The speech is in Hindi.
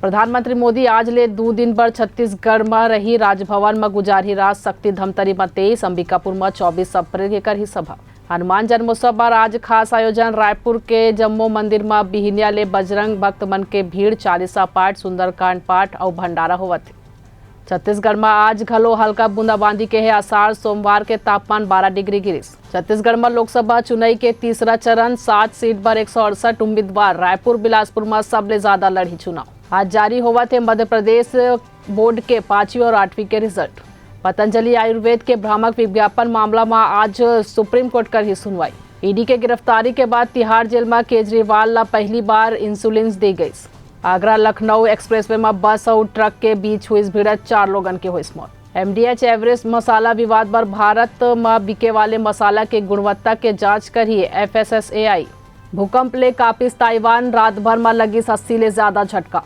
प्रधानमंत्री मोदी आज ले 2 दिन पर छत्तीसगढ़ में रही। राजभवन में गुजारी रात, शक्ति धमतरी में 23, अंबिकापुर में 24 अप्रैल के कर ही सभा। हनुमान जन्मोत्सव पर आज खास आयोजन। रायपुर के जम्मू मंदिर में बिहनिया ले बजरंग भक्त मन के भीड़, 40 पाठ, सुंदरकांड पाठ और भंडारा होवत। छत्तीसगढ़ में आज घलो हल्का बूंदाबांदी के है आसार। सोमवार के तापमान 12 डिग्री गिरिस। छत्तीसगढ़ में लोकसभा चुनाव के तीसरा चरण, 7 सीट पर 168 उम्मीदवार। रायपुर बिलासपुर में सबले ज्यादा लड़ी चुनाव। आज जारी हुआ थे मध्य प्रदेश बोर्ड के 5वीं और 8वीं के रिजल्ट। पतंजलि आयुर्वेद के भ्रामक विज्ञापन मामला में आज सुप्रीम कोर्ट कर ही सुनवाई। ईडी के गिरफ्तारी के बाद तिहाड़ जेल में केजरीवाल ला पहली बार इंसुलिन दी गई। आगरा लखनऊ एक्सप्रेसवे में बस और ट्रक के बीच हुई भिड़ंत, 4 लोगन के हुई मौत। एमडीएच एवरेस्ट मसाला विवाद पर भारत में बिके वाले मसाला के गुणवत्ता के जांच कर ही FSSAI। भूकंप ले कापिस ताइवान, रात भर में लगी 80 ले ज्यादा झटका।